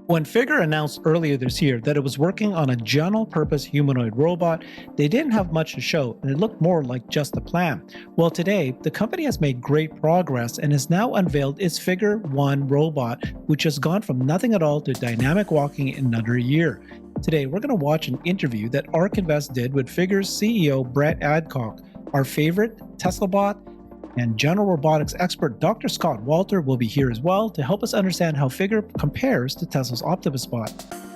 When Figure announced earlier this year that it was working on a general purpose humanoid robot, they didn't have much to show and it looked more like just a plan. Well, today, the company has made great progress and has now unveiled its Figure 1 robot, which has gone from nothing at all to dynamic walking in under a year. Today, we're going to watch an interview that ARK Invest did with Figure's CEO Brett Adcock, our favorite Tesla bot, and General Robotics expert Dr. Scott Walter will be here as well to help us understand how Figure compares to Tesla's Optimus bot.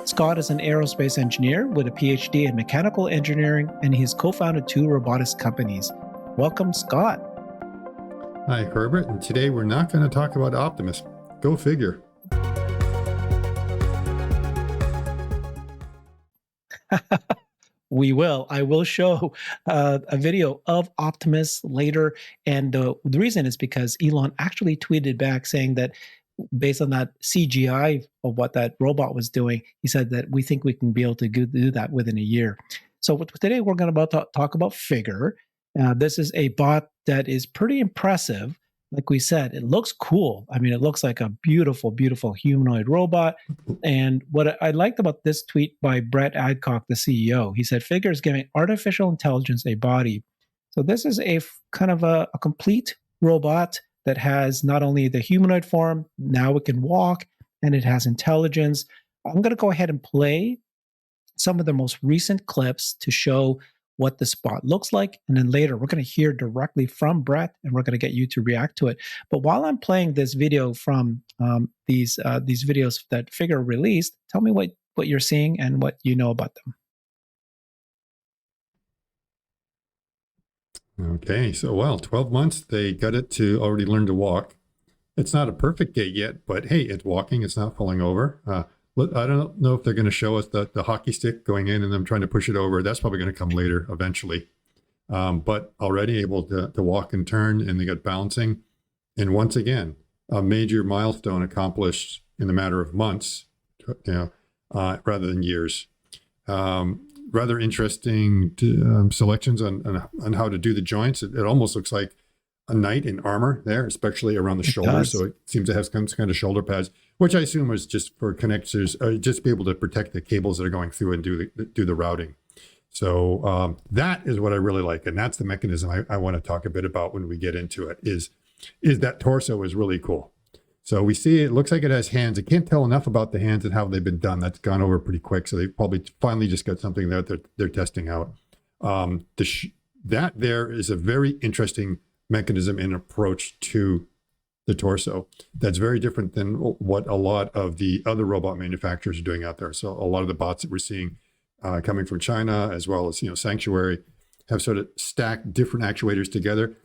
Scott is an aerospace engineer with a Ph.D. in mechanical engineering, and he's co-founded two robotics companies. Welcome, Scott. Hi, Herbert, and today we're not going to talk about Optimus. Go figure. We will. I will show a video of Optimus later. And the reason is because Elon actually tweeted back saying that based on that CGI of what that robot was doing, he said that we think we can be able to do that within a year. So today we're going to talk about Figure. This is a bot that is pretty impressive. Like we said, it looks cool. I mean, it looks like a beautiful, beautiful humanoid robot. And what I liked about this tweet by Brett Adcock, the CEO, he said, Figure is giving artificial intelligence a body. So this is a kind of a complete robot that has not only the humanoid form, now it can walk, and it has intelligence. I'm going to go ahead and play some of the most recent clips to show what the spot looks like. And then later, we're going to hear directly from Brett, and we're going to get you to react to it. But while I'm playing this video from these videos that Figure released, tell me what you're seeing and what you know about them. Okay, so 12 months, they got it to already learn to walk. It's not a perfect gait yet, but hey, it's walking, it's not falling over. I don't know if they're going to show us the hockey stick going in and them trying to push it over. That's probably going to come later eventually. But already able to walk and turn, and they got bouncing. And once again, a major milestone accomplished in a matter of months, rather than years. Rather interesting selections on how to do the joints. It almost looks like a knight in armor there, especially around the shoulders. So it seems to have some kind of shoulder pads, which I assume is just for connectors, just be able to protect the cables that are going through and do the routing. So that is what I really like. And that's the mechanism I want to talk a bit about when we get into it, is that torso is really cool. So we see it looks like it has hands. I can't tell enough about the hands and how they've been done. That's gone over pretty quick. So they probably finally just got something there that they're testing out. That there is a very interesting mechanism and approach to the torso that's very different than what a lot of the other robot manufacturers are doing out there. So a lot of the bots that we're seeing coming from China, as well as Sanctuary, have sort of stacked different actuators together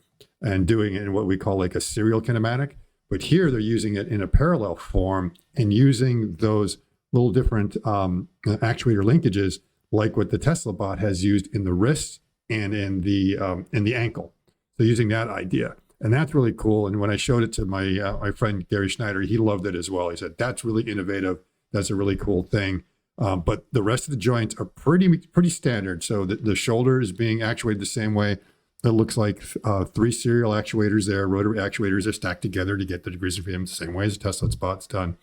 and doing it in what we call like a serial kinematic. But here they're using it in a parallel form and using those little different actuator linkages, like what the Tesla bot has used in the wrist and in the ankle. So using that idea, and that's really cool. And when I showed it to my friend Gary Schneider, he loved it as well. He said, that's really innovative. That's a really cool thing. But the rest of the joints are pretty standard. So the shoulder is being actuated the same way. It looks like 3 serial actuators there, rotary actuators are stacked together to get the degrees of freedom the same way as the Tesla bot's done.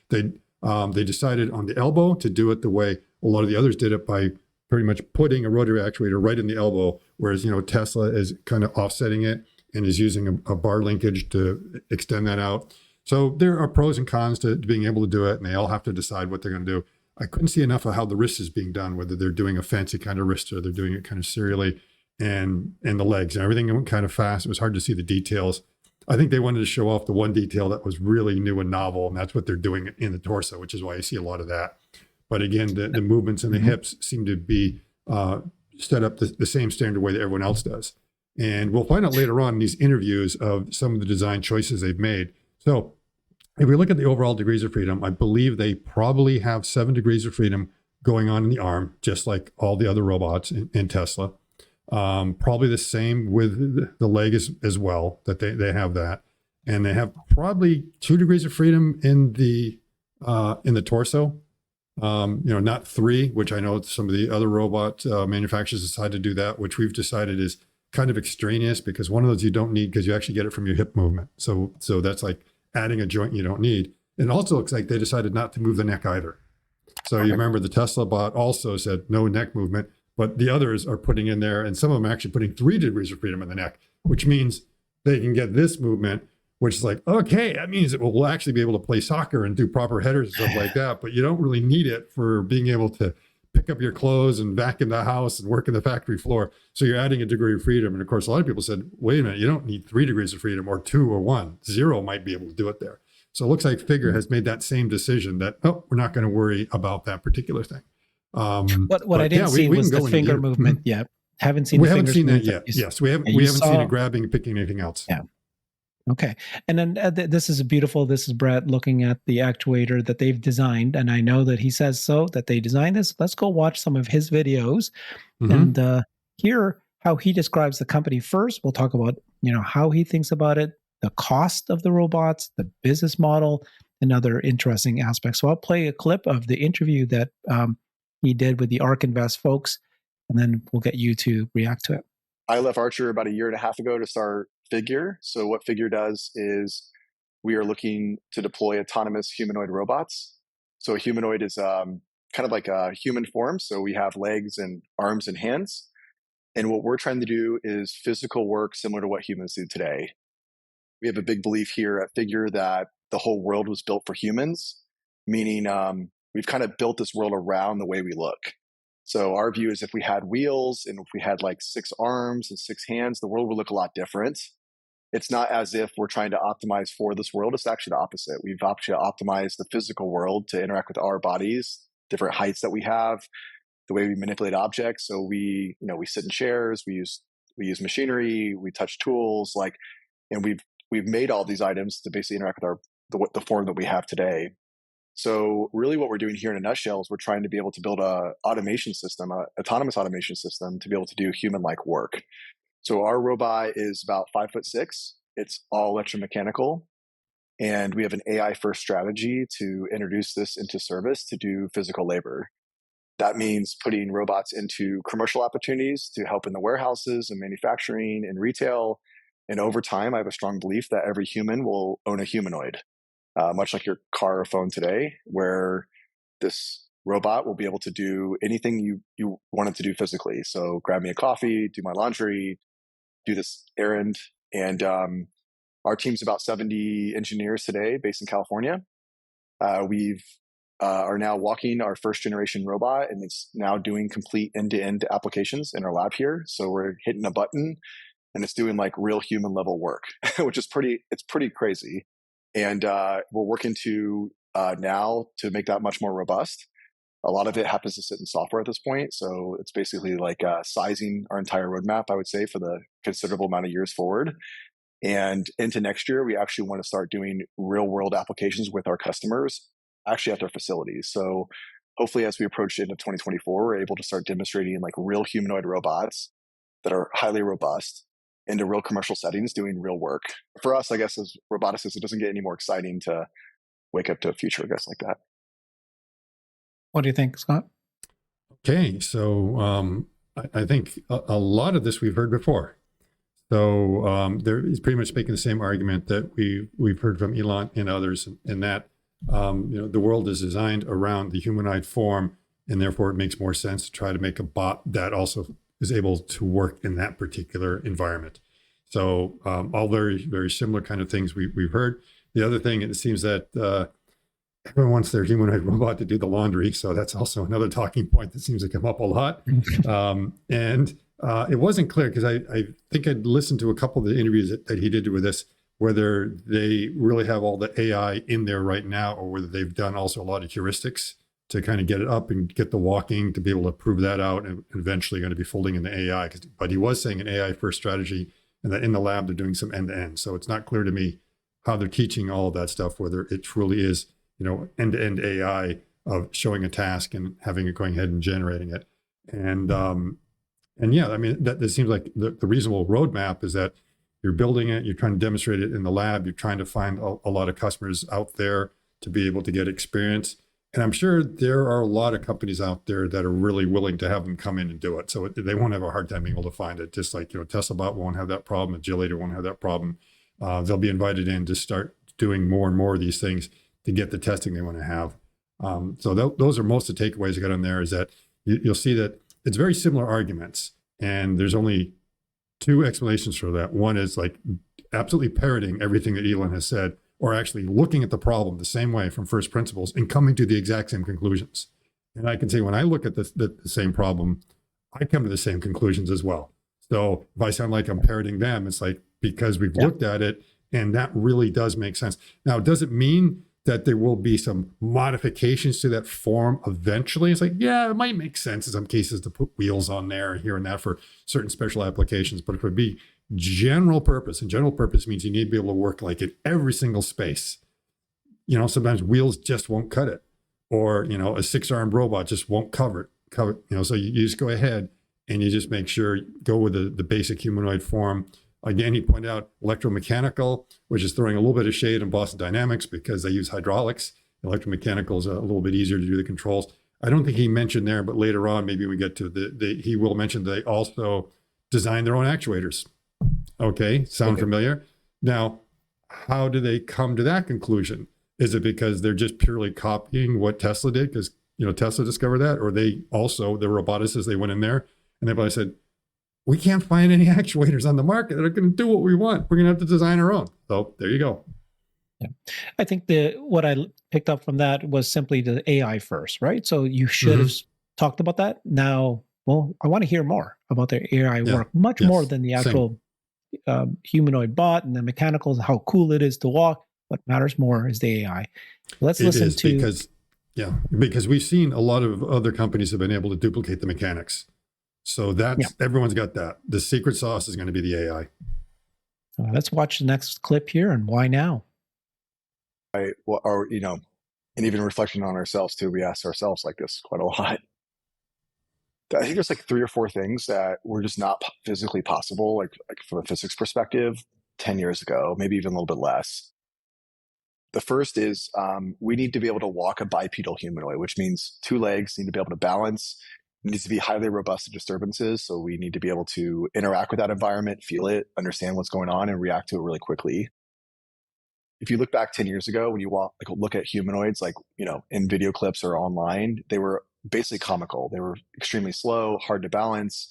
They decided on the elbow to do it the way a lot of the others did it, by pretty much putting a rotary actuator right in the elbow, whereas Tesla is kind of offsetting it and is using a bar linkage to extend that out. So there are pros and cons to being able to do it, and they all have to decide what they're going to do. I couldn't see enough of how the wrist is being done, whether they're doing a fancy kind of wrist or they're doing it kind of serially, and the legs and everything went kind of fast. It was hard to see the details. I think they wanted to show off the one detail that was really new and novel, and that's what they're doing in the torso, which is why you see a lot of that. But again, the movements in the hips seem to be set up the same standard way that everyone else does. And we'll find out later on in these interviews of some of the design choices they've made. So if we look at the overall degrees of freedom, I believe they probably have 7 degrees of freedom going on in the arm, just like all the other robots in Tesla. Probably the same with the leg as well, that they have that. And they have probably 2 degrees of freedom in the torso. Not 3, which I know some of the other robot manufacturers decided to do that, which we've decided is kind of extraneous, because one of those you don't need because you actually get it from your hip movement. So that's like adding a joint you don't need. It also looks like they decided not to move the neck either. So you remember the Tesla bot also said no neck movement, but the others are putting in there, and some of them are actually putting 3 degrees of freedom in the neck, which means they can get this movement, which is like, okay, that means it will actually be able to play soccer and do proper headers and stuff like that, but you don't really need it for being able to pick up your clothes and vacuum the house and work in the factory floor. So you're adding a degree of freedom. And of course, a lot of people said, wait a minute, you don't need 3 degrees of freedom or 2 or 1. 0 might be able to do it there. So it looks like Figure has made that same decision that, oh, we're not going to worry about that particular thing. What I didn't see was the finger movement yet. Haven't seen. We haven't seen that yet. Yes, we haven't seen it grabbing and picking anything else. Yeah. Okay. And then this is beautiful. This is Brett looking at the actuator that they've designed. And I know that he says so, that they designed this. Let's go watch some of his videos and hear how he describes the company first. We'll talk about, how he thinks about it, the cost of the robots, the business model, and other interesting aspects. So I'll play a clip of the interview that he did with the ARK Invest folks, and then we'll get you to react to it. I left Archer about 1.5 years ago to start Figure. So what Figure does is we are looking to deploy autonomous humanoid robots. So a humanoid is kind of like a human form. So we have legs and arms and hands. And what we're trying to do is physical work similar to what humans do today. We have a big belief here at Figure that the whole world was built for humans, meaning we've kind of built this world around the way we look. So our view is if we had wheels and if we had like 6 arms and 6 hands, the world would look a lot different. It's not as if we're trying to optimize for this world. It's actually the opposite. We've actually optimized the physical world to interact with our bodies, different heights that we have, the way we manipulate objects. So we sit in chairs, we use machinery, we touch tools, and we've made all these items to basically interact with the form that we have today. So really what we're doing here in a nutshell is we're trying to be able to build a automation system, a autonomous automation system to be able to do human-like work. So our robot is about 5'6". It's all electromechanical. And we have an AI first strategy to introduce this into service to do physical labor. That means putting robots into commercial opportunities to help in the warehouses and manufacturing and retail. And over time, I have a strong belief that every human will own a humanoid. Much like your car or phone today, where this robot will be able to do anything you want it to do physically. So grab me a coffee, do my laundry, do this errand. And our team's about 70 engineers today based in California. We've are now walking our first generation robot, and it's now doing complete end-to-end applications in our lab here. So we're hitting a button and it's doing like real human level work, which is pretty crazy. And we're working to now to make that much more robust. A lot of it happens to sit in software at this point. So it's basically like sizing our entire roadmap, I would say, for the considerable amount of years forward. And into next year, we actually want to start doing real world applications with our customers, actually at their facilities. So hopefully as we approach the end of 2024, we're able to start demonstrating like real humanoid robots that are highly robust into real commercial settings doing real work. For us, I guess, as roboticists, it doesn't get any more exciting to wake up to a future, I guess, like that. What do you think, Scott? Okay, so I think a lot of this we've heard before. So there is pretty much making the same argument that we've heard from Elon and others, in that the world is designed around the humanoid form, and therefore it makes more sense to try to make a bot that also is able to work in that particular environment. So all very, very similar kind of things we've heard. The other thing, it seems that everyone wants their humanoid robot to do the laundry. So that's also another talking point that seems to come up a lot. And it wasn't clear, because I think I'd listened to a couple of the interviews that he did with us, whether they really have all the AI in there right now, or whether they've done also a lot of heuristics to kind of get it up and get the walking to be able to prove that out, and eventually going to be folding in the AI. But he was saying an AI first strategy, and that in the lab they're doing some end to end. So it's not clear to me how they're teaching all of that stuff, whether it truly is end to end AI of showing a task and having it going ahead and generating it. And yeah, I mean that seems like the reasonable roadmap is that you're building it, you're trying to demonstrate it in the lab, you're trying to find a lot of customers out there to be able to get experience. And I'm sure there are a lot of companies out there that are really willing to have them come in and do it. So they won't have a hard time being able to find it. Just like, Tesla bot won't have that problem. Agility won't have that problem. They'll be invited in to start doing more and more of these things to get the testing they want to have. So those are most of the takeaways I got on there, is that you'll see that it's very similar arguments, and there's only two explanations for that. One is like absolutely parroting everything that Elon has said, or actually looking at the problem the same way from first principles and coming to the exact same conclusions. And I can say when I look at the same problem, I come to the same conclusions as well. So if I sound like I'm parroting them, it's like because we've looked at it, and that really does make sense. Now, does it mean that there will be some modifications to that form eventually? It's like, yeah, it might make sense in some cases to put wheels on there here and that for certain special applications, but it would be general purpose. And general purpose means you need to be able to work like in every single space. Sometimes wheels just won't cut it, or, a 6-armed robot just won't cover it. So you just go ahead and you just make sure, go with the basic humanoid form. Again, he pointed out electromechanical, which is throwing a little bit of shade on Boston Dynamics because they use hydraulics. Electromechanical is a little bit easier to do the controls. I don't think he mentioned there, but later on, maybe we get to he will mention they also design their own actuators. Okay, sound familiar? Now, how do they come to that conclusion? Is it because they're just purely copying what Tesla did because Tesla discovered that, or they also, the roboticists, they went in there and they probably said, we can't find any actuators on the market that are going to do what we want. We're going to have to design our own. So there you go. Yeah. I think what I picked up from that was simply the AI first, right? So you should have talked about that. Now, well, I want to hear more about their AI work, much more than the actual humanoid bot and the mechanicals, how cool it is to walk. What matters more is the AI. Let's listen to... Because we've seen a lot of other companies have been able to duplicate the mechanics. So everyone's got that. The secret sauce is going to be the AI. Let's watch the next clip here, and why now? And even reflection on ourselves too. We ask ourselves like this quite a lot. I think there's like 3 or 4 things that were just not physically possible, like from a physics perspective, 10 years ago, maybe even a little bit less. The first is we need to be able to walk a bipedal humanoid, which means 2 legs, need to be able to balance. It needs to be highly robust to disturbances. So we need to be able to interact with that environment, feel it, understand what's going on, and react to it really quickly. If you look back 10 years ago, when you look at humanoids, in video clips or online, they were basically comical. They were extremely slow, hard to balance,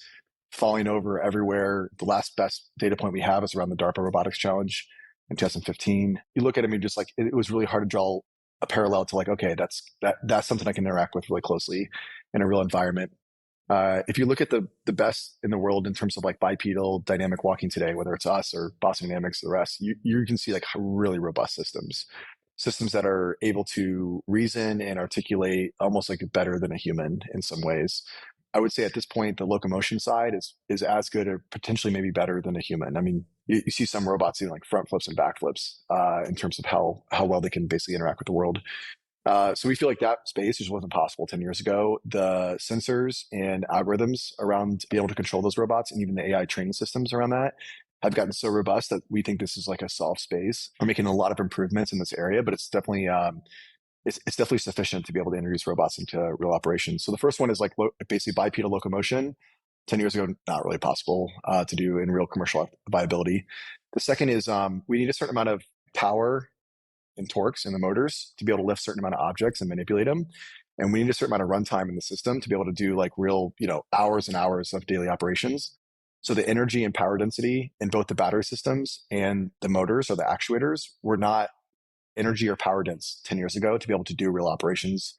falling over everywhere. The last best data point we have is around the DARPA Robotics Challenge in 2015. You look at them and just it was really hard to draw a parallel to okay, that's something I can interact with really closely in a real environment. If you look at the best in the world in terms of bipedal dynamic walking today, whether it's us or Boston Dynamics or the rest, you can see really robust systems that are able to reason and articulate almost better than a human in some ways. I would say at this point, the locomotion side is as good or potentially maybe better than a human. I mean, you see some robots doing front flips and back flips in terms of how well they can basically interact with the world. So we feel like that space just wasn't possible 10 years ago. The sensors and algorithms around being able to control those robots and even the AI training systems around that have gotten so robust that we think this is a solved space. We're making a lot of improvements in this area, but it's definitely it's definitely sufficient to be able to introduce robots into real operations. So the first one is basically bipedal locomotion. 10 years ago, not really possible to do in real commercial viability. The second is we need a certain amount of power and torques in the motors to be able to lift a certain amount of objects and manipulate them. And we need a certain amount of runtime in the system to be able to do real, hours and hours of daily operations. So the energy and power density in both the battery systems and the motors or the actuators were not energy or power dense 10 years ago to be able to do real operations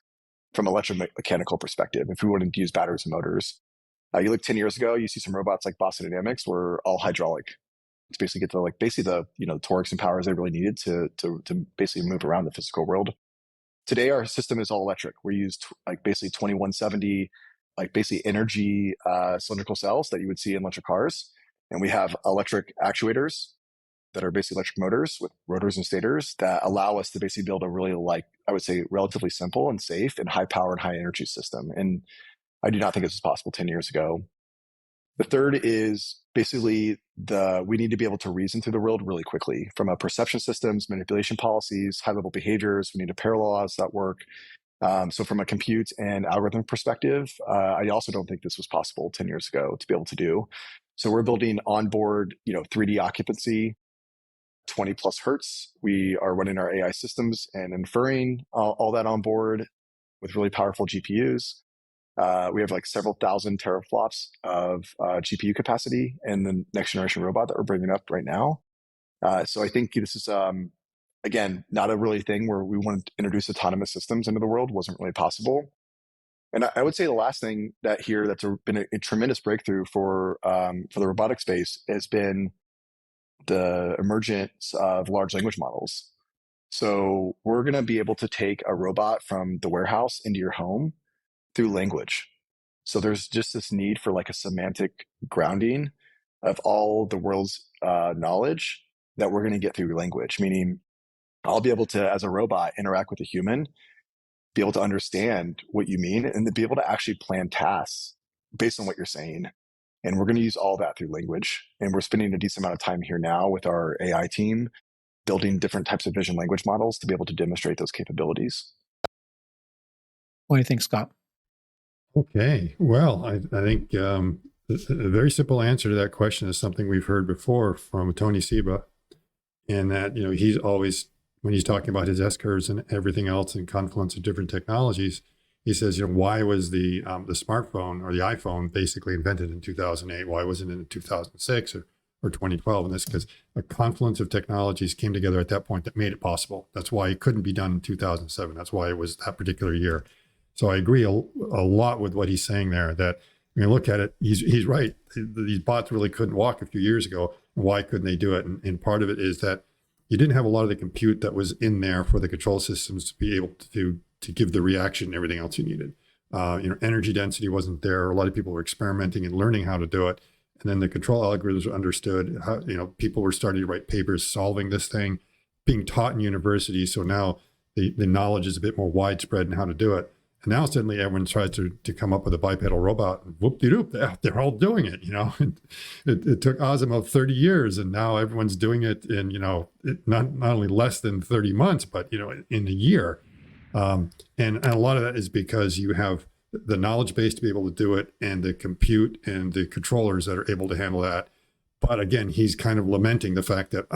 from electromechanical perspective if we wanted to use batteries and motors. You look 10 years ago, you see some robots like Boston Dynamics were all hydraulic to basically get to the torques and powers they really needed to basically move around the physical world. Today, our system is all electric. We use basically 2170 basically energy cylindrical cells that you would see in electric cars, and we have electric actuators that are basically electric motors with rotors and stators that allow us to basically build a really I would say relatively simple and safe and high power and high energy system. And I do not think this was possible 10 years ago. The third is basically we need to be able to reason through the world really quickly from a perception systems, manipulation policies, high level behaviors. We need to parallelize that work. So from a compute and algorithm perspective, I also don't think this was possible 10 years ago to be able to do. So we're building onboard, 3D occupancy 20 plus hertz. We are running our AI systems and inferring all that on board with really powerful GPUs. We have like several thousand teraflops of GPU capacity in the next generation robot that we're bringing up right now. So I think this is, again, not a really thing where we want to introduce autonomous systems into the world. Wasn't really possible. And I would say the last thing that's been a tremendous breakthrough for the robotic space has been the emergence of large language models. So we're going to be able to take a robot from the warehouse into your home through language. So there's just this need for like a semantic grounding of all the world's knowledge that we're going to get through language, meaning I'll be able to, as a robot, interact with a human, be able to understand what you mean, and to be able to actually plan tasks based on what you're saying. And we're going to use all that through language. And we're spending a decent amount of time here now with our AI team, building different types of vision language models to be able to demonstrate those capabilities. What do you think, Scott? Okay, well, I think a very simple answer to that question is something we've heard before from Tony Seba, and that, you know, he's always, when he's talking about his S-curves and everything else and confluence of different technologies, he says, you know, why was the smartphone or the iPhone basically invented in 2008? Why wasn't it in 2006 or 2012? And that's because a confluence of technologies came together at that point that made it possible. That's why it couldn't be done in 2007. That's why it was that particular year. So I agree a lot with what he's saying there, that when you look at it, he's right. These bots really couldn't walk a few years ago. Why couldn't they do it? And part of it is that you didn't have a lot of the compute that was in there for the control systems to be able to give the reaction and everything else you needed. You know, energy density wasn't there. A lot of people were experimenting and learning how to do it. And then the control algorithms were understood. How, you know, people were starting to write papers solving this thing, being taught in universities. So now the knowledge is a bit more widespread in how to do it. And now suddenly everyone tries to come up with a bipedal robot, and whoop-de-doop, they're all doing it, you know. It took Asimov 30 years, and now everyone's doing it in, you know, not only less than 30 months, but, you know, in a year. And a lot of that is because you have the knowledge base to be able to do it, and the compute and the controllers that are able to handle that. But again, he's kind of lamenting the fact that,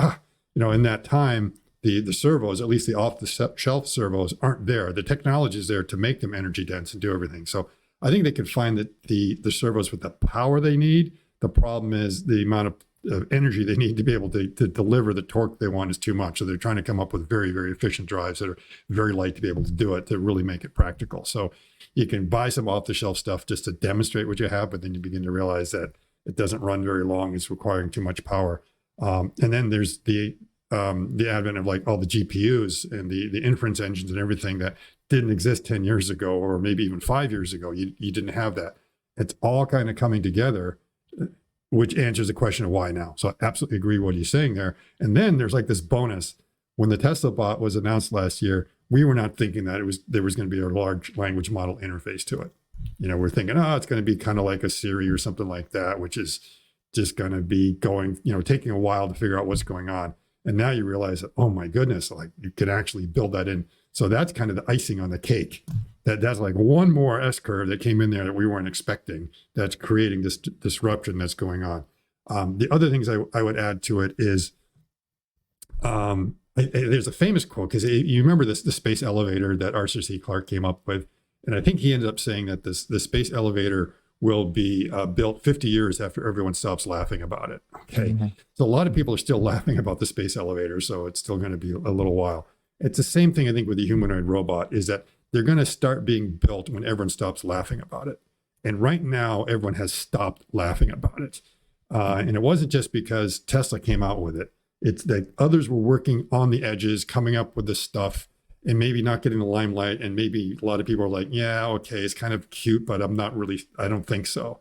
you know, in that time, the servos, at least the off-the-shelf servos, aren't there. The technology is there to make them energy dense and do everything. So I think they can find that the servos with the power they need. The problem is the amount of energy they need to be able to deliver the torque they want is too much. So they're trying to come up with very, very efficient drives that are very light to be able to do it, to really make it practical. So you can buy some off-the-shelf stuff just to demonstrate what you have, but then you begin to realize that it doesn't run very long. It's requiring too much power. And then there's the advent of like all the GPUs and the inference engines and everything that didn't exist 10 years ago, or maybe even 5 years ago. You didn't have that. It's all kind of coming together, which answers the question of why now. So I absolutely agree with what he's saying there. And then there's like this bonus. When the Tesla bot was announced last year, we were not thinking that there was going to be a large language model interface to it. You know, we're thinking, it's going to be kind of like a Siri or something like that, which is just going to be going, you know, taking a while to figure out what's going on. And now you realize that, oh my goodness, like you could actually build that in. So that's kind of the icing on the cake. That's like one more S-curve that came in there that we weren't expecting, that's creating this disruption that's going on. The other things I would add to it is, there's a famous quote, because you remember the space elevator that Arthur C. Clarke came up with. And I think he ended up saying that the space elevator will be built 50 years after everyone stops laughing about it. Okay. Mm-hmm. So a lot of people are still laughing about the space elevator, so it's still going to be a little while. It's the same thing, I think, with the humanoid robot, is that they're going to start being built when everyone stops laughing about it. And right now, everyone has stopped laughing about it. And it wasn't just because Tesla came out with it. It's that others were working on the edges, coming up with this stuff, and maybe not getting the limelight. And maybe a lot of people are like, yeah, okay, it's kind of cute, but I don't think so.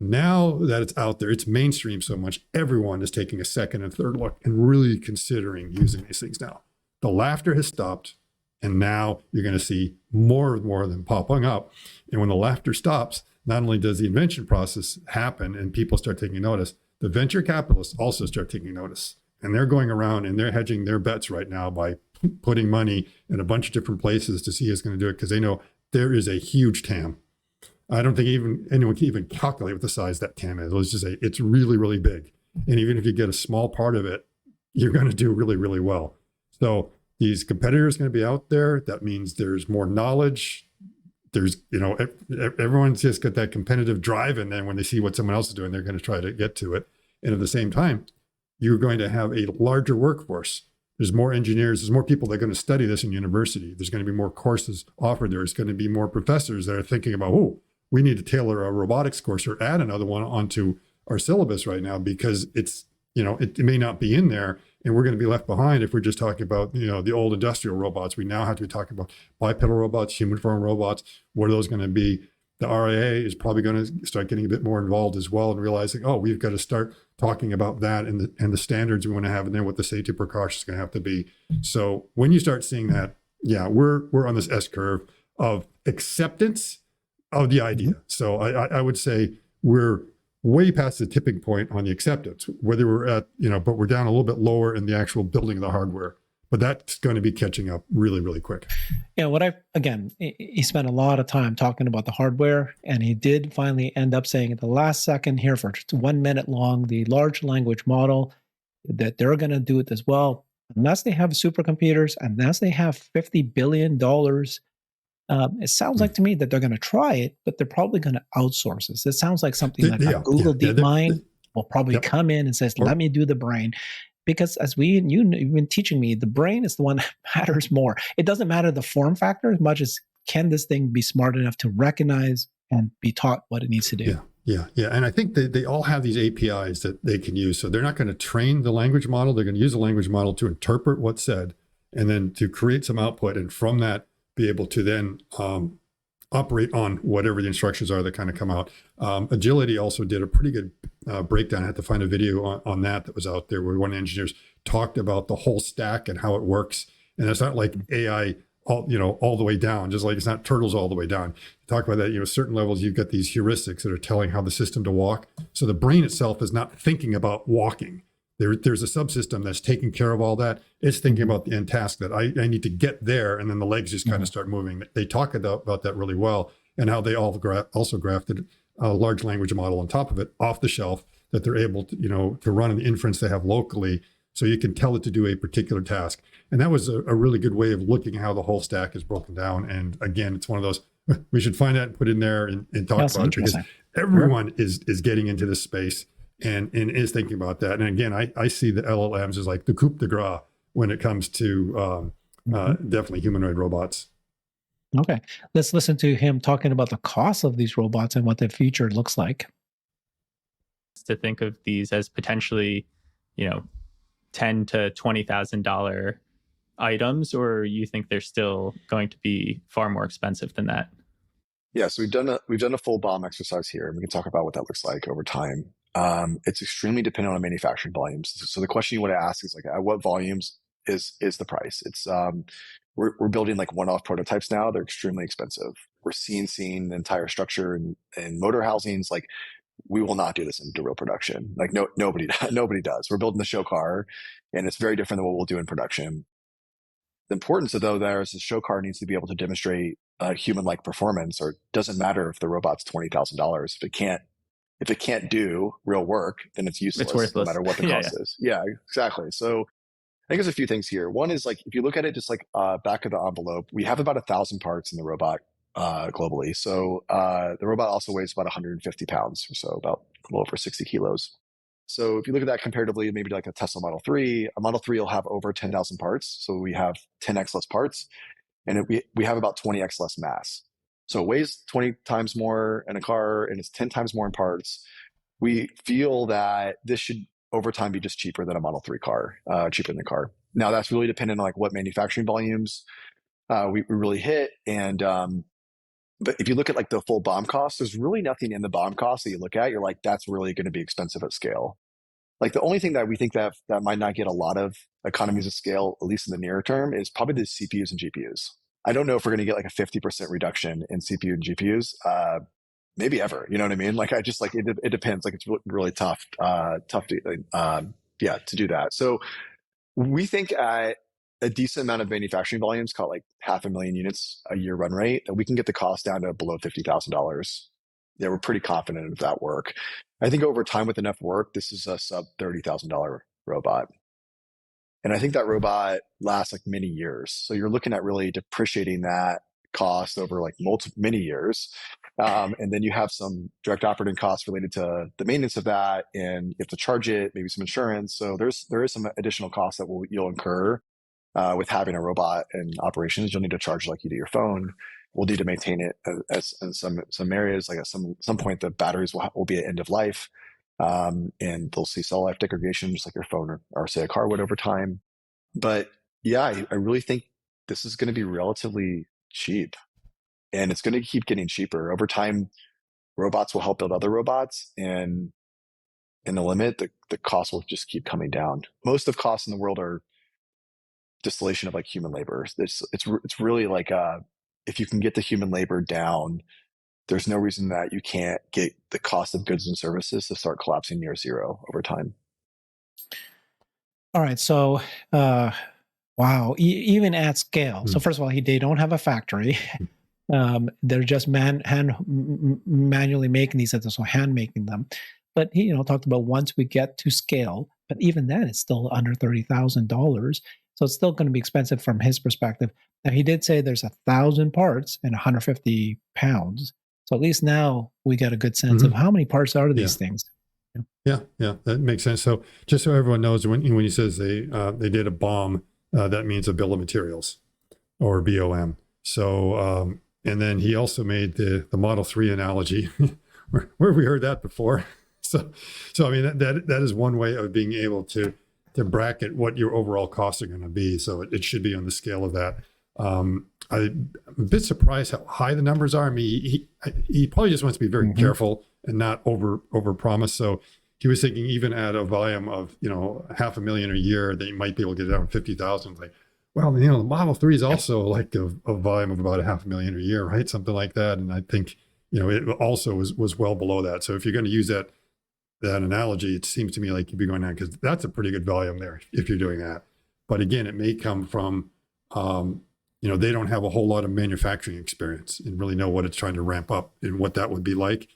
Now that it's out there, it's mainstream so much, everyone is taking a second and third look and really considering using these things now. The laughter has stopped, and now you're going to see more of them popping up. And when the laughter stops, not only does the invention process happen and people start taking notice, the venture capitalists also start taking notice. And they're going around and they're hedging their bets right now by putting money in a bunch of different places to see who's going to do it, because they know there is a huge TAM. I don't think anyone can even calculate what the size that TAM is. Let's just say it's really, really big. And even if you get a small part of it, you're going to do really, really well. So these competitors are going to be out there. That means there's more knowledge. There's, everyone's just got that competitive drive. And then when they see what someone else is doing, they're going to try to get to it. And at the same time, you're going to have a larger workforce. There's more engineers. There's more people that are going to study this in university. There's going to be more courses offered. There's going to be more professors that are thinking about, oh, we need to tailor a robotics course or add another one onto our syllabus right now, because it's, it may not be in there, and we're going to be left behind if we're just talking about, the old industrial robots. We now have to be talking about bipedal robots, human form robots. What are those going to be? The RIA is probably going to start getting a bit more involved as well, and realizing, oh, we've got to start talking about that and the standards we want to have, and then what the safety precautions is going to have to be. So when you start seeing that, yeah, we're on this S curve of acceptance of the idea. So I would say we're way past the tipping point on the acceptance, whether we're at, but we're down a little bit lower in the actual building of the hardware. But that's going to be catching up really, really quick. Yeah, he spent a lot of time talking about the hardware, and he did finally end up saying at the last second here, for just 1 minute long, the large language model, that they're going to do it as well. Unless they have supercomputers, unless they have $50 billion, it sounds like to me that they're going to try it, but they're probably going to outsource this. It sounds like something like a Google DeepMind will probably come in and says, let me do the brain. Because as you've been teaching me, the brain is the one that matters more. It doesn't matter the form factor as much as can this thing be smart enough to recognize and be taught what it needs to do. Yeah. And I think they all have these APIs that they can use. So they're not going to train the language model. They're going to use the language model to interpret what's said, and then to create some output. And from that, be able to then operate on whatever the instructions are that kind of come out. Agility also did a pretty good breakdown. I had to find a video on that was out there, where one of the engineers talked about the whole stack and how it works. And it's not like AI all the way down, just like it's not turtles all the way down. Talk about that, certain levels, you've got these heuristics that are telling how the system to walk. So the brain itself is not thinking about walking. There's a subsystem that's taking care of all that. It's thinking about the end task that I need to get there, and then the legs just kind of start moving. They talk about that really well, and how they also grafted a large language model on top of it, off the shelf, that they're able to, to run an inference they have locally, so you can tell it to do a particular task. And that was a really good way of looking at how the whole stack is broken down. And again, it's one of those, we should find that and put in there and talk about it, because everyone is getting into this space and is thinking about that. And again, I see the LLMs as like the coup de grace when it comes to definitely humanoid robots. Okay, let's listen to him talking about the cost of these robots and what the future looks like. To think of these as potentially, $10,000 to $20,000 items, or you think they're still going to be far more expensive than that? Yeah, so we've done a full BOM exercise here, and we can talk about what that looks like over time. It's extremely dependent on manufacturing volumes. So the question you want to ask is like, at what volumes is the price? It's we're building like one-off prototypes now. They're extremely expensive. We're seeing the entire structure and motor housings. Like, we will not do this into real production. Like nobody does. We're building the show car, and it's very different than what we'll do in production. The importance of there is the show car needs to be able to demonstrate human-like performance, or it doesn't matter if the robot's $20,000. If it can't do real work, then it's useless. It's worthless, no matter what the cost is. Yeah, exactly. So I think there's a few things here. One is, like, if you look at it just like back of the envelope, we have about 1,000 parts in the robot globally. So the robot also weighs about 150 pounds or so, about a little over 60 kilos. So if you look at that comparatively, maybe like a Tesla Model 3, a Model 3 will have over 10,000 parts. So we have 10x less parts, and we have about 20x less mass. So it weighs 20 times more in a car, and it's 10 times more in parts. We feel that this should over time be just cheaper than a Model 3 car, cheaper than the car. Now that's really dependent on like what manufacturing volumes we really hit. And but if you look at like the full BOM cost, there's really nothing in the BOM cost that you look at, you're like, that's really going to be expensive at scale. Like, the only thing that we think that might not get a lot of economies of scale, at least in the near term, is probably the CPUs and GPUs. I don't know if we're going to get like a 50% reduction in CPU and GPUs, maybe ever. You know what I mean? Like, I just like it depends. Like, it's really tough to do that. So we think at a decent amount of manufacturing volumes, call it like 500,000 units a year run rate, that we can get the cost down to below $50,000. Yeah, we're pretty confident of that work. I think over time, with enough work, this is a sub $30,000 robot. And I think that robot lasts like many years. So you're looking at really depreciating that cost over like many years. And then you have some direct operating costs related to the maintenance of that, and you have to charge it, maybe some insurance. So there is some additional costs that you'll incur with having a robot in operations. You'll need to charge like you do your phone. We'll need to maintain it as in some areas. Like at some point, the batteries will be at end of life, and they'll see cell life degradation, just like your phone or say a car would over time. But yeah, I really think this is going to be relatively cheap, and it's going to keep getting cheaper over time. Robots will help build other robots, and in the limit, the cost will just keep coming down. Most of costs in the world are distillation of like human labor. It's really like if you can get the human labor down, there's no reason that you can't get the cost of goods and services to start collapsing near zero over time. All right. So, wow, even at scale. So first of all, they don't have a factory. They're just manually making these, so hand making them. But he, talked about once we get to scale, but even then, it's still under $30,000. So it's still going to be expensive from his perspective. Now he did say there's 1,000 parts and 150 pounds. So at least now we got a good sense of how many parts are these things. Yeah, that makes sense. So just so everyone knows, when he says they did a BOM, that means a bill of materials, or BOM. So and then he also made the Model 3 analogy. Where have we heard that before? So I mean that is one way of being able to bracket what your overall costs are going to be. So it should be on the scale of that. I'm a bit surprised how high the numbers are. I mean, he probably just wants to be very careful and not over promise. So he was thinking even at a volume of, $500,000 a year, they might be able to get down to 50,000. Like, well, the Model 3 is also like a volume of about $500,000 a year, right? Something like that. And I think, it also was well below that. So if you're going to use that analogy, it seems to me like you'd be going down, because that's a pretty good volume there if you're doing that. But again, it may come from, they don't have a whole lot of manufacturing experience and really know what it's trying to ramp up and what that would be like.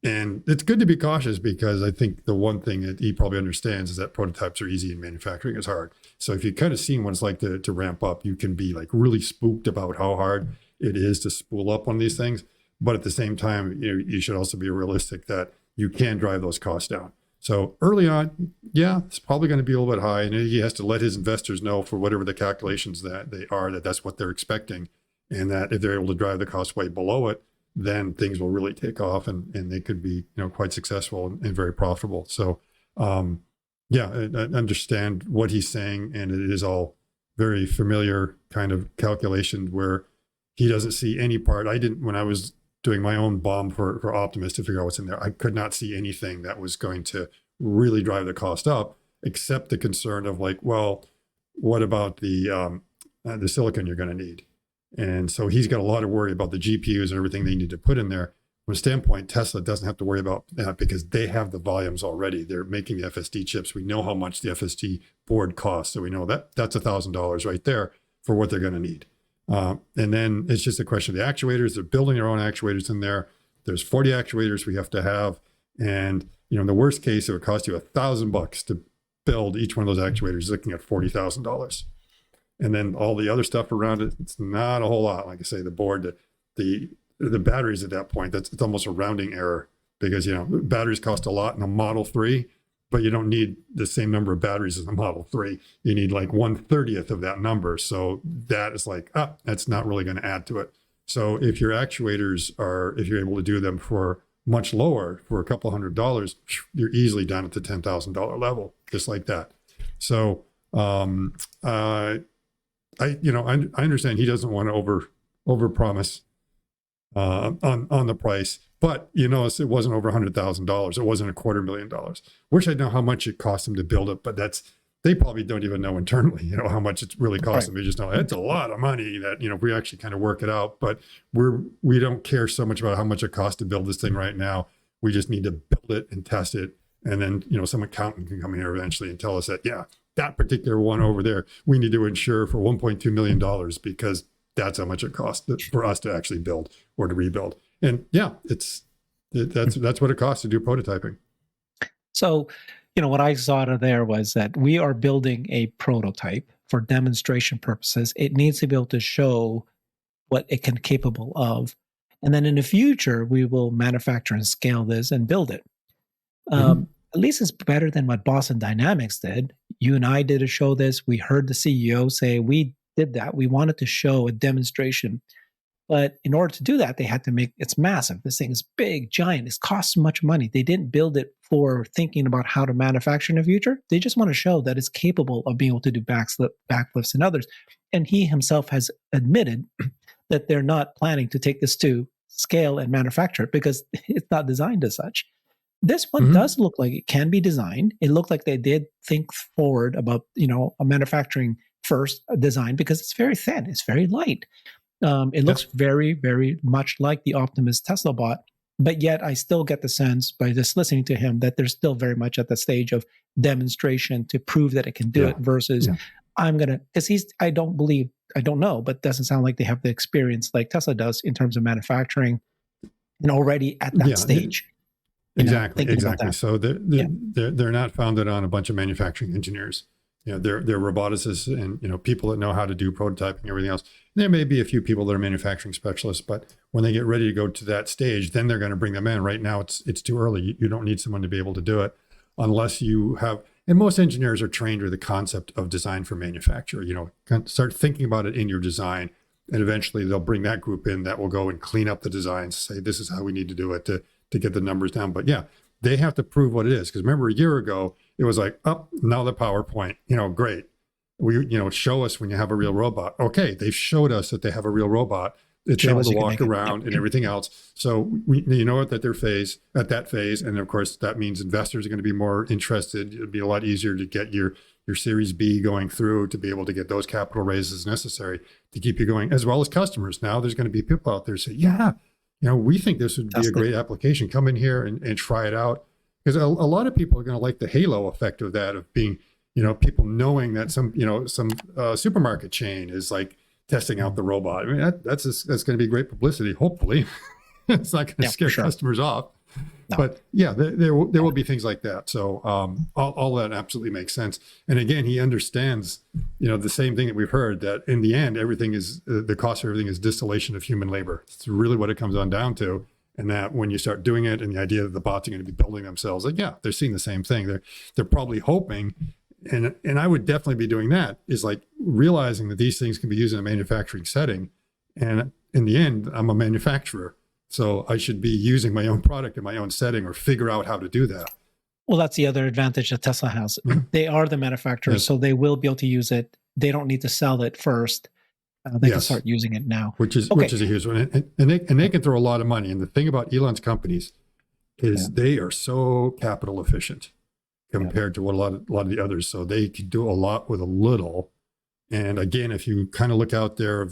And it's good to be cautious, because I think the one thing that he probably understands is that prototypes are easy and manufacturing is hard. So if you've kind of seen what it's like to ramp up, you can be like really spooked about how hard it is to spool up one of these things. But at the same time, you should also be realistic that you can drive those costs down. So early on, it's probably going to be a little bit high, and he has to let his investors know, for whatever the calculations that they are, that's what they're expecting, and that if they're able to drive the cost way below it, then things will really take off, and they could be quite successful and very profitable. So I understand what he's saying, and it is all very familiar kind of calculation where he doesn't see any part. I didn't, when I was doing my own BOM for Optimus to figure out what's in there, I could not see anything that was going to really drive the cost up, except the concern of like, well, what about the silicon you're going to need? And so he's got a lot of worry about the GPUs and everything they need to put in there. From a standpoint, Tesla doesn't have to worry about that, because they have the volumes already. They're making the FSD chips. We know how much the FSD board costs. So we know that that's $1,000 right there for what they're going to need. And then it's just a question of the actuators. They're building their own actuators in there. There's 40 actuators we have to have. And, in the worst case, it would cost you $1,000 to build each one of those actuators, looking at $40,000. And then all the other stuff around it, it's not a whole lot. Like I say, the board, the batteries at that point, it's almost a rounding error, because, batteries cost a lot in a Model 3, but you don't need the same number of batteries as a Model 3. You need like 1/30th of that number. So that is like, that's not really going to add to it. So if your actuators if you're able to do them for much lower, for a couple $100, you're easily down at the $10,000 level, just like that. So I understand he doesn't want to over promise on the price, but it wasn't over $100,000. It wasn't $250,000. Wish I'd know how much it cost him to build it, but they probably don't even know internally, how much it's really cost them. They just know it's a lot of money that, if we actually kind of work it out, but we don't care so much about how much it costs to build this thing right now. We just need to build it and test it. And then, some accountant can come here eventually and tell us that, that particular one over there, we need to insure for $1.2 million, because that's how much it costs for us to actually build or to rebuild. And that's what it costs to do prototyping. So, what I saw out of there was that we are building a prototype for demonstration purposes. It needs to be able to show what it can capable of. And then in the future, we will manufacture and scale this and build it. At least it's better than what Boston Dynamics did. You and I did a show this. We heard the CEO say, we did that. We wanted to show a demonstration. But in order to do that, they had to make it's massive. This thing is big, giant. It costs so much money. They didn't build it for thinking about how to manufacture in the future. They just want to show that it's capable of being able to do backflips and others. And he himself has admitted that they're not planning to take this to scale and manufacture it because it's not designed as such. This one does look like it can be designed. It looked like they did think forward about, a manufacturing first design because it's very thin. It's very light. It looks very, very much like the Optimus Tesla bot, but yet I still get the sense by just listening to him that they're still very much at the stage of demonstration to prove that it can do it versus because I don't know, but it doesn't sound like they have the experience like Tesla does in terms of manufacturing and already at that stage. Exactly. So they're not founded on a bunch of manufacturing engineers. They're roboticists and people that know how to do prototyping and everything else. There may be a few people that are manufacturing specialists, but when they get ready to go to that stage, then they're going to bring them in. Right now, it's too early. You don't need someone to be able to do it unless you have. And most engineers are trained with the concept of design for manufacture. Start thinking about it in your design, and eventually they'll bring that group in that will go and clean up the designs, say this is how we need to do it to get the numbers down. But they have to prove what it is. Because remember, a year ago, it was like, now the PowerPoint, great. Show us when you have a real robot. Okay, they've showed us that they have a real robot. It's able to walk around and everything else. So that they're at that phase. And of course, that means investors are going to be more interested. It'd be a lot easier to get your Series B going through to be able to get those capital raises necessary to keep you going, as well as customers. Now there's going to be people out there say, we think this would be a great application. Come in here and try it out. Because a lot of people are going to like the halo effect of that, of being, people knowing that some supermarket chain is like testing out the robot. I mean, that's going to be great publicity. Hopefully, it's not going to scare customers off. No. But there will be things like that. So all that absolutely makes sense. And again, he understands, the same thing that we've heard, that in the end, everything is the cost of everything is distillation of human labor. It's really what it comes on down to. And that when you start doing it, and the idea that the bots are going to be building themselves, they're seeing the same thing. They're probably hoping, and I would definitely be doing that, is like realizing that these things can be used in a manufacturing setting. And in the end, I'm a manufacturer, so I should be using my own product in my own setting or figure out how to do that. Well, that's the other advantage that Tesla has. They are the manufacturer, so they will be able to use it. They don't need to sell it first. They can start using it now, which is a huge one, and they can throw a lot of money. And the thing about Elon's companies is they are so capital efficient compared to what a lot of the others. So they can do a lot with a little. And again, if you kind of look out there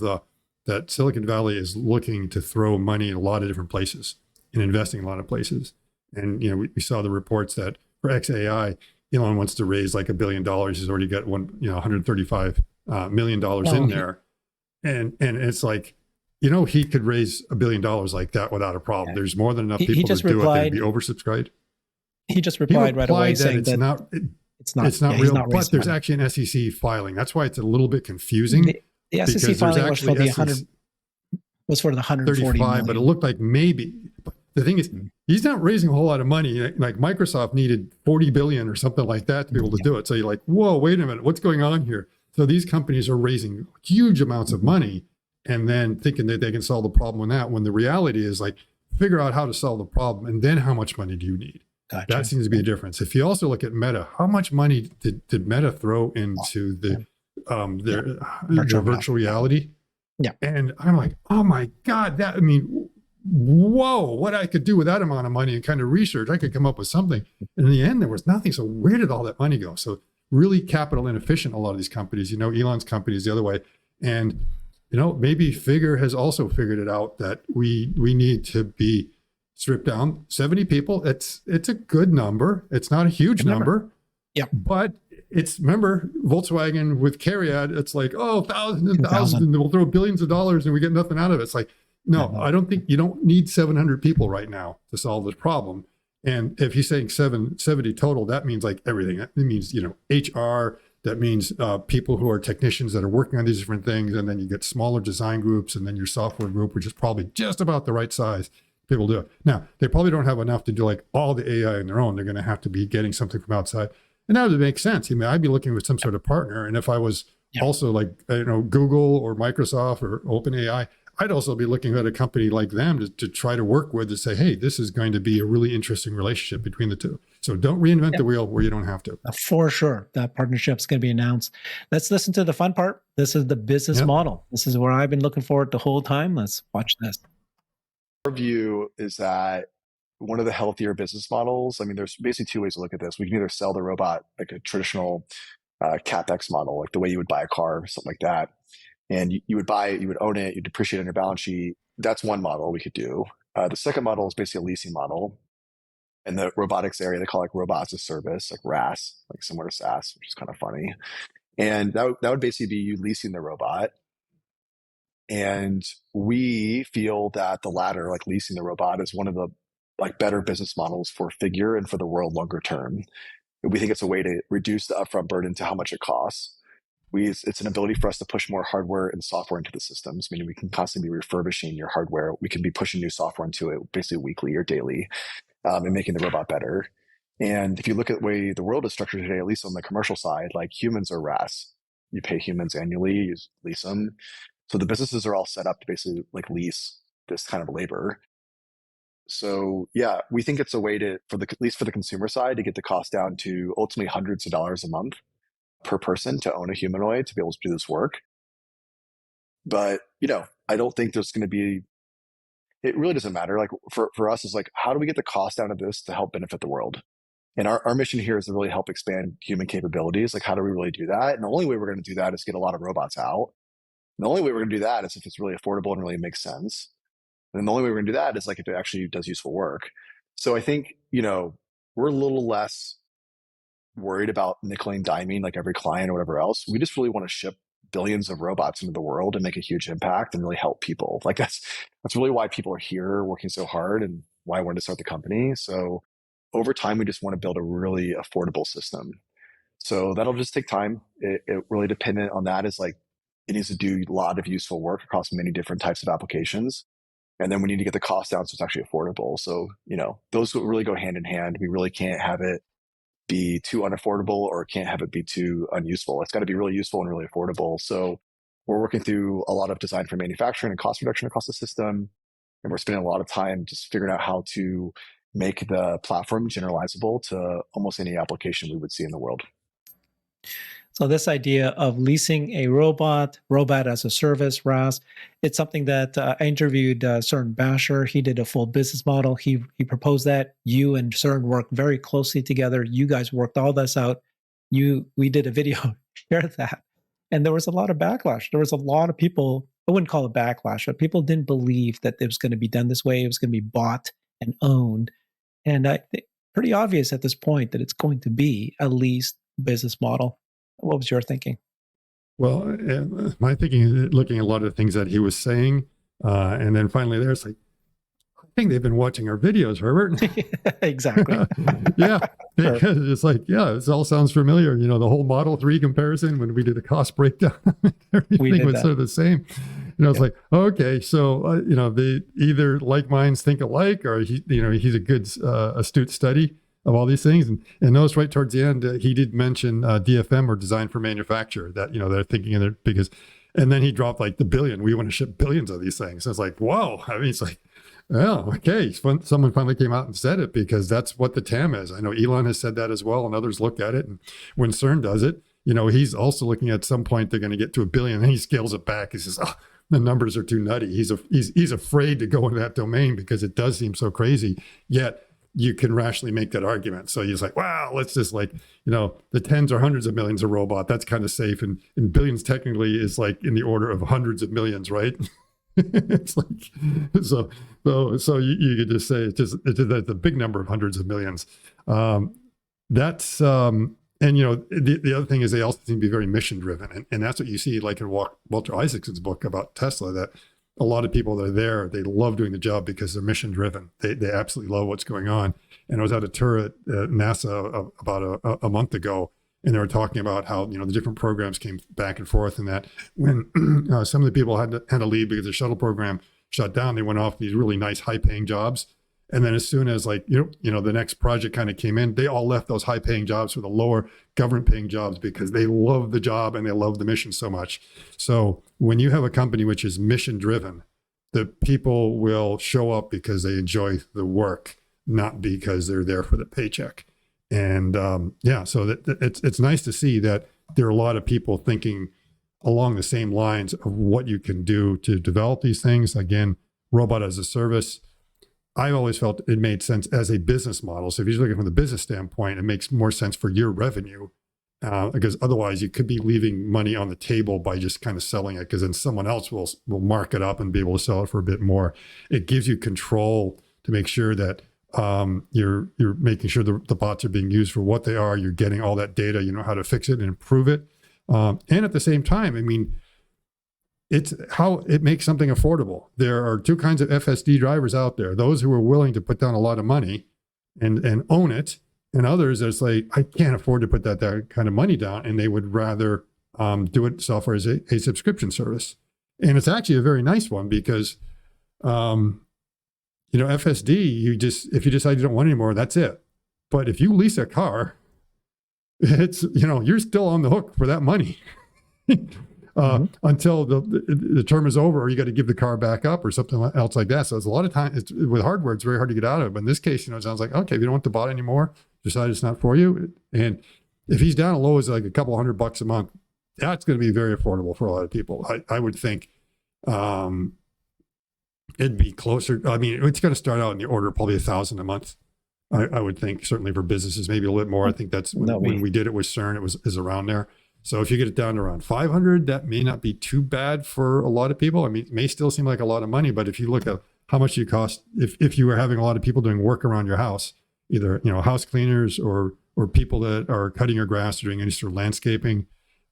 that Silicon Valley is looking to throw money in a lot of different places and investing in a lot of places. And we saw the reports that for XAI, Elon wants to raise like $1 billion. He's already got $135 million in there. And it's like, he could raise $1 billion like that without a problem. Yeah. There's more than enough people to do it. They'd be oversubscribed. He just replied right away saying it's not real, but there's actually an SEC filing. That's why it's a little bit confusing. The SEC filing was for the 100. Was for the 140 million. But it looked like maybe. But the thing is, he's not raising a whole lot of money. Like Microsoft needed 40 billion or something like that to be able to do it. So you're like, whoa, wait a minute, what's going on here? So these companies are raising huge amounts of money and then thinking that they can solve the problem with that, when the reality is like, figure out how to solve the problem and then how much money do you need? Gotcha. That seems to be a difference. If you also look at Meta, how much money did Meta throw into their virtual reality? Yeah. And I'm like, oh my God, whoa, what I could do with that amount of money and kind of research, I could come up with something. And in the end, there was nothing. So where did all that money go? So really capital inefficient, a lot of these companies, Elon's company is the other way. And, maybe Figure has also figured it out that we need to be stripped down 70 people. It's a good number. It's not a huge number. Yeah. But remember, Volkswagen with Cariad, it's like, thousands and thousands, and we'll throw billions of dollars and we get nothing out of it. It's like, no, I don't think you don't need 700 people right now to solve this problem. And if he's saying 70 total, that means like everything. It means, HR, that means people who are technicians that are working on these different things. And then you get smaller design groups, and then your software group, which is probably just about the right size. People do it. Now, they probably don't have enough to do like all the AI on their own. They're going to have to be getting something from outside. And that would make sense. I mean, I'd be looking with some sort of partner. And if I was also like, Google or Microsoft or OpenAI, I'd also be looking at a company like them to try to work with and say, hey, this is going to be a really interesting relationship between the two. So don't reinvent the wheel where you don't have to. For sure. That partnership's going to be announced. Let's listen to the fun part. This is the business model. This is where I've been looking forward the whole time. Let's watch this. Our view is that one of the healthier business models, I mean, there's basically two ways to look at this. We can either sell the robot like a traditional CapEx model, like the way you would buy a car or something like that. And you would buy it, you would own it, you depreciate it on your balance sheet. That's one model we could do. The second model is basically a leasing model. In the robotics area, they call it like robots as a service, like RaaS, like similar to SaaS, which is kind of funny. And that would basically be you leasing the robot. And we feel that the latter, like leasing the robot, is one of the like better business models for Figure and for the world longer term. We think it's a way to reduce the upfront burden to how much it costs. It's an ability for us to push more hardware and software into the systems, meaning we can constantly be refurbishing your hardware. We can be pushing new software into it basically weekly or daily, and making the robot better. And if you look at the way the world is structured today, at least on the commercial side, like humans are RaaS. You pay humans annually, you lease them. So the businesses are all set up to basically like lease this kind of labor. So yeah, we think it's a way to, at least for the consumer side, to get the cost down to ultimately hundreds of dollars a month per person to own a humanoid to be able to do this work. But, I don't think there's going to be, it really doesn't matter. Like for us, it's like, how do we get the cost down of this to help benefit the world? And our mission here is to really help expand human capabilities. Like, how do we really do that? And the only way we're going to do that is get a lot of robots out. And the only way we're going to do that is if it's really affordable and really makes sense. And the only way we're going to do that is like if it actually does useful work. So I think, we're a little less worried about nickel and diming like every client or whatever else. We just really want to ship billions of robots into the world and make a huge impact and really help people. Like that's really why people are here working so hard and why I wanted to start the company. So over time, we just want to build a really affordable system. So that'll just take time. It really dependent on that is like, it needs to do a lot of useful work across many different types of applications. And then we need to get the cost down so it's actually affordable. So, those will really go hand in hand. We really can't have it be too unaffordable or can't have it be too unuseful. It's got to be really useful and really affordable. So we're working through a lot of design for manufacturing and cost reduction across the system. And we're spending a lot of time just figuring out how to make the platform generalizable to almost any application we would see in the world. So this idea of leasing a robot as a service, RaaS, it's something that I interviewed Søren Basher. He did a full business model. He proposed that. You and Søren worked very closely together. You guys worked all this out. We did a video, share that. And there was a lot of backlash. There was a lot of people, I wouldn't call it backlash, but people didn't believe that it was going to be done this way. It was going to be bought and owned. And I think pretty obvious at this point that it's going to be a leased business model. What was your thinking? Well, my thinking, looking at a lot of the things that he was saying, and then finally there's like, I think they've been watching our videos, Herbert. Exactly. Yeah, because it's like, this all sounds familiar. The whole Model 3 comparison when we did a cost breakdown, everything was sort of the same. It's like, okay, so, they either like minds think alike, or he's a good, astute study of all these things. And notice right towards the end, he did mention DFM, or design for manufacture, that, they're thinking in there because, and then he dropped like the billion. We want to ship billions of these things. So it's like, whoa. I mean, it's like, oh, okay. Someone finally came out and said it because that's what the TAM is. I know Elon has said that as well, and others look at it. And when CERN does it, he's also looking at some point they're going to get to $1 billion, and he scales it back. He says, the numbers are too nutty. He's afraid to go into that domain because it does seem so crazy. Yet you can rationally make that argument. So you're just like, wow, let's just like, the tens or hundreds of millions of robot, that's kind of safe. And billions technically is like in the order of hundreds of millions, right? It's like, so you could just say it's a big number of hundreds of millions. That's, and the other thing is they also seem to be very mission driven. And that's what you see like in Walter Isaacson's book about Tesla, that a lot of people that are there, they love doing the job because they're mission driven. They absolutely love what's going on. And I was at a tour at NASA about a month ago, and they were talking about how, the different programs came back and forth, and that when some of the people had to leave because the shuttle program shut down, they went off these really nice high paying jobs. And then as soon as the next project kind of came in, they all left those high paying jobs for the lower government paying jobs because they love the job and they love the mission so much. So when you have a company which is mission driven, the people will show up because they enjoy the work, not because they're there for the paycheck. And so it's nice to see that there are a lot of people thinking along the same lines of what you can do to develop these things. Again, robot as a service. I've always felt it made sense as a business model. So if you're looking from the business standpoint, it makes more sense for your revenue, because otherwise you could be leaving money on the table by just kind of selling it, because then someone else will mark it up and be able to sell it for a bit more. It gives you control to make sure that you're making sure the bots are being used for what they are. You're getting all that data. You know how to fix it and improve it. And at the same time, it's how it makes something affordable. There are two kinds of FSD drivers out there: those who are willing to put down a lot of money and own it, and others that's like, I can't afford to put that kind of money down, and they would rather do it software as a subscription service. And it's actually a very nice one because FSD, if you decide you don't want anymore, that's it. But if you lease a car, it's, you're still on the hook for that money. Until the term is over, or you got to give the car back up or something else like that. So it's a lot of time with hardware, it's very hard to get out of it. But in this case, it sounds like, okay, if you don't want the bot anymore, decide it's not for you. And if he's down as low as like a couple $100 a month, that's going to be very affordable for a lot of people. I would think it'd be closer. It's going to start out in the order of probably $1,000 a month. I would think, certainly for businesses, maybe a little bit more. I think that's when we did it with CERN, it is around there. So if you get it down to around 500, that may not be too bad for a lot of people. It may still seem like a lot of money, but if you look at how much you cost, if you were having a lot of people doing work around your house, either, house cleaners or people that are cutting your grass or doing any sort of landscaping,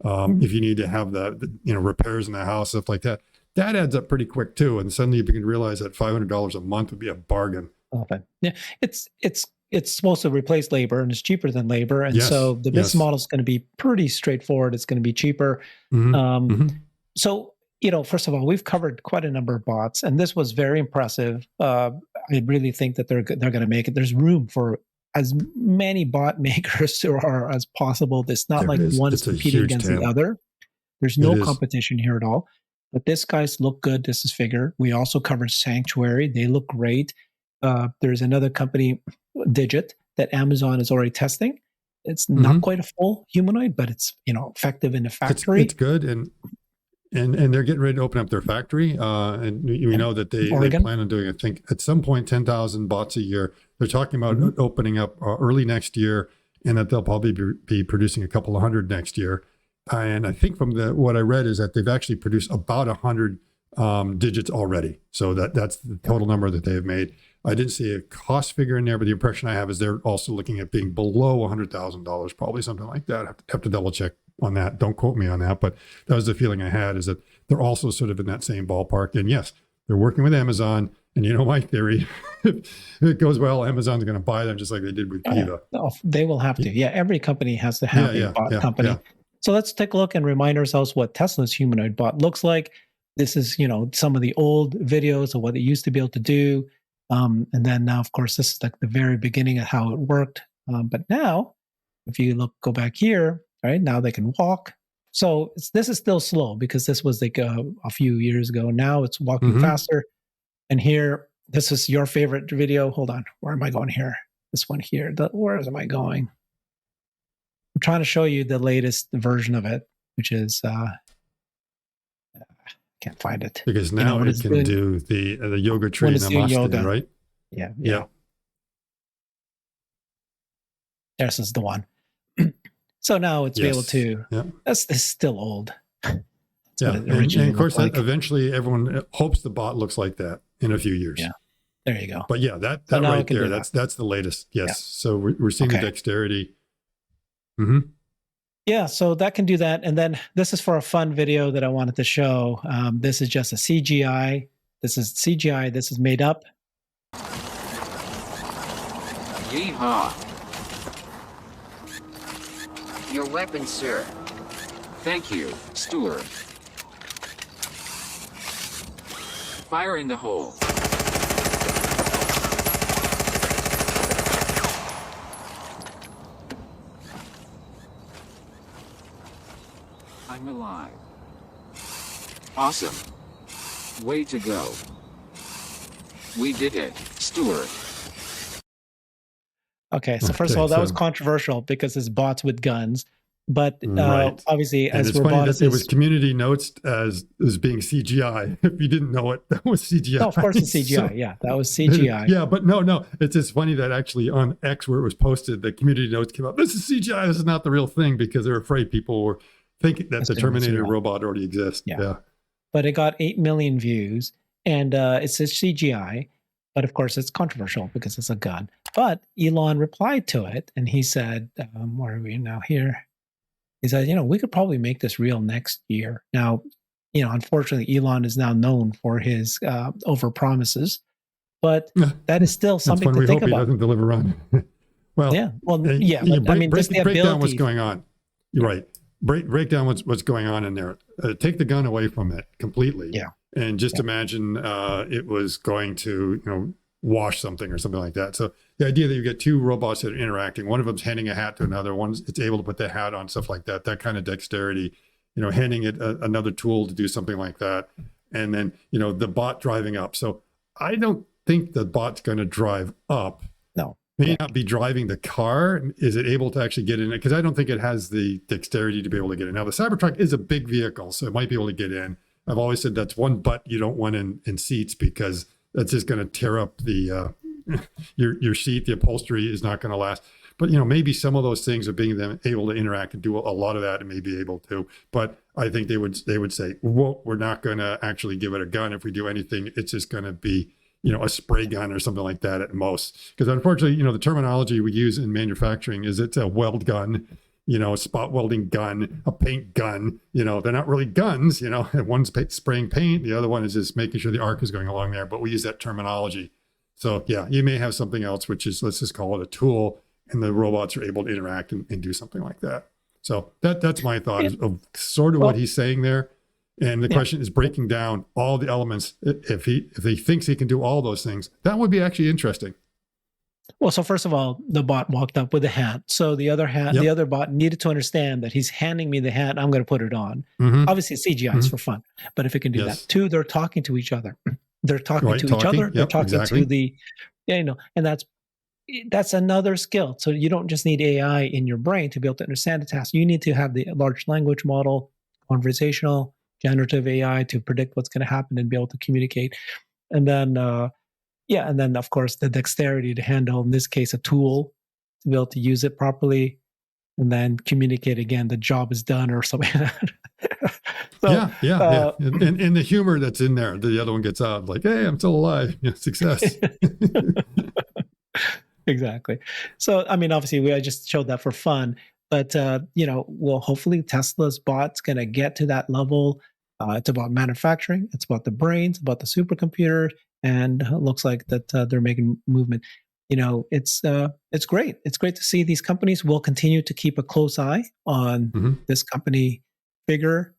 if you need to have the repairs in the house, stuff like that, that adds up pretty quick too. And suddenly you can realize that $500 a month would be a bargain. Often. Yeah. It's supposed to replace labor, and it's cheaper than labor. And so the business model is going to be pretty straightforward. It's going to be cheaper. So, first of all, we've covered quite a number of bots, and this was very impressive. I really think that they're going to make it. There's room for as many bot makers there are as possible. It's not like one's competing against the other. There's no competition here at all. But this guy's look good. This is Figure. We also covered Sanctuary. They look great. There's another company, Digit, that Amazon is already testing. It's not quite a full humanoid, but it's effective in the factory. It's good, and they're getting ready to open up their factory. And we know that they plan on doing, I think, at some point 10,000 bots a year. They're talking about opening up early next year, and that they'll probably be producing a couple of hundred next year. And I think from what I read is that they've actually produced about 100 digits already. So that's the total number that they've made. I didn't see a cost figure in there, but the impression I have is they're also looking at being below $100,000, probably something like that. I have to double check on that. Don't quote me on that, but that was the feeling I had, is that they're also sort of in that same ballpark. And yes, they're working with Amazon. And my theory, if it goes well, Amazon's going to buy them just like they did with Kiva. They will have to. Yeah, every company has to have a bot company. Yeah. So let's take a look and remind ourselves what Tesla's humanoid bot looks like. This is, some of the old videos of what it used to be able to do. And then now, of course, this is like the very beginning of how it worked. But now, if you go back here, right, now they can walk. So this is still slow because this was like a few years ago. Now it's walking faster. And here, this is your favorite video. Hold on. Where am I going here? This one here. Where am I going? I'm trying to show you the latest version of it, which is, can't find it. Because now it can do the yoga tree and namaste, right? Yeah. This is the one. So now it's able to, this is still old. And of course, eventually everyone hopes the bot looks like that in a few years. Yeah, there you go. But yeah, that right there, that's the latest. Yes. Yeah. So we're seeing the dexterity. Yeah, so that can do that. And then this is for a fun video that I wanted to show. This is just a CGI This is CGI. This is made up. Yeehaw! Your weapon, sir. Thank you, steward. Fire in the hole. I'm alive. Awesome. Way to go. We did it, steward. Okay, so first of all, that was controversial because it's bots with guns. But Right. obviously, And as it's funny Robotics that it was community notes as being CGI. If you didn't know it, that was CGI. No, of course it's CGI. So- Yeah, that was CGI. Yeah, but no. It's just funny that actually on X where it was posted, the community notes came up. This is CGI. This is not the real thing because they're afraid people were thinking that the Terminator robot already exists. Yeah. But it got 8 million views, and it says CGI. But of course, it's controversial because it's a gun. But Elon replied to it, and he said, where are we now here? He said, we could probably make this real next year. Now, unfortunately, Elon is now known for his over-promises, but that is still something to think We hope about. he doesn't deliver on. Well, yeah. Well, yeah. But, break down what's going on. You're right. Break down what's going on in there. Take the gun away from it completely. Yeah. And just imagine it was going to, wash something or something like that. So the idea that you get two robots that are interacting, one of them's handing a hat to another, it's able to put the hat on, stuff like that kind of dexterity, handing it another tool to do something like that. And then, the bot driving up. So I don't think the bot's going to drive up. No. May not be driving the car. Is it able to actually get in it? Because I don't think it has the dexterity to be able to get in. Now, the Cybertruck is a big vehicle, so it might be able to get in. I've always said that's one butt you don't want in seats because that's just going to tear up the your seat. The upholstery is not going to last. But maybe some of those things of being able to interact and do a lot of that and may be able to. But I think they would say, well, we're not going to actually give it a gun. If we do anything, it's just going to be a spray gun or something like that at most. Because unfortunately, the terminology we use in manufacturing is it's a weld gun. A spot welding gun, a paint gun, they're not really guns, one's spraying paint. The other one is just making sure the arc is going along there, but we use that terminology. So yeah, you may have something else, which is, let's just call it a tool, and the robots are able to interact and do something like that. So that's my thought of sort of what he's saying there. And the question is breaking down all the elements. If he thinks he can do all those things, that would be actually interesting. Well, so first of all, the bot walked up with a hat. So the other bot needed to understand that he's handing me the hat. I'm going to put it on. Mm-hmm. Obviously, CGI is for fun, but if it can do that, two, they're talking to each other. They're talking to each other. They're talking to the, and that's another skill. So you don't just need AI in your brain to be able to understand the task. You need to have the large language model, conversational, generative AI to predict what's going to happen and be able to communicate. And then, and then of course the dexterity to handle, in this case, a tool to be able to use it properly, and then communicate again. The job is done or something. So, yeah. And the humor that's in there. The other one gets out like, "Hey, I'm still alive. Success." Exactly. So I mean, obviously, I just showed that for fun, but well, hopefully Tesla's bot's going to get to that level. It's about manufacturing. It's about the brains, about the supercomputer. And it looks like that they're making movement. It's great. It's great to see these companies. Will continue to keep a close eye on this company figure.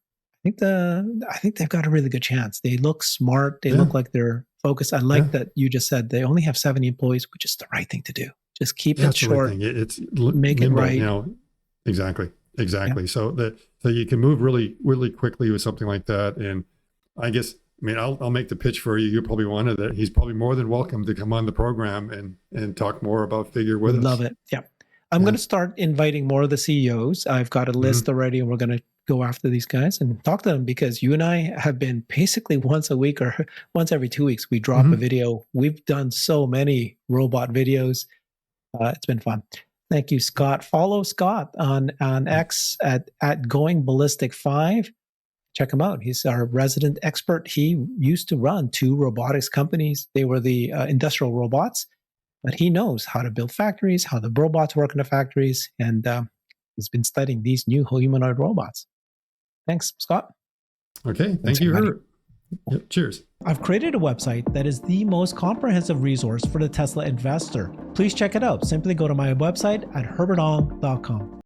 I think they've got a really good chance. They look smart. They look like they're focused. I like that you just said they only have 70 employees, which is the right thing to do. Just keep it short. Right. It's make nimble, it right. Exactly. Yeah. So you can move really, really quickly with something like that. And I guess, I'll make the pitch for you. You're probably one of that. He's probably more than welcome to come on the program and talk more about Figure with us. Love it. Yeah. I'm going to start inviting more of the CEOs. I've got a list already, and we're going to go after these guys and talk to them, because you and I have been basically once a week or once every 2 weeks, we drop a video. We've done so many robot videos. It's been fun. Thank you, Scott. Follow Scott on X at Going Ballistic 5. Check him out. He's our resident expert. He used to run 2 robotics companies. They were the industrial robots, but he knows how to build factories, how the robots work in the factories, and he's been studying these new humanoid robots. Thanks, Scott. Okay. Thank you, Herbert. Yep, cheers. I've created a website that is the most comprehensive resource for the Tesla investor. Please check it out. Simply go to my website at herbertong.com.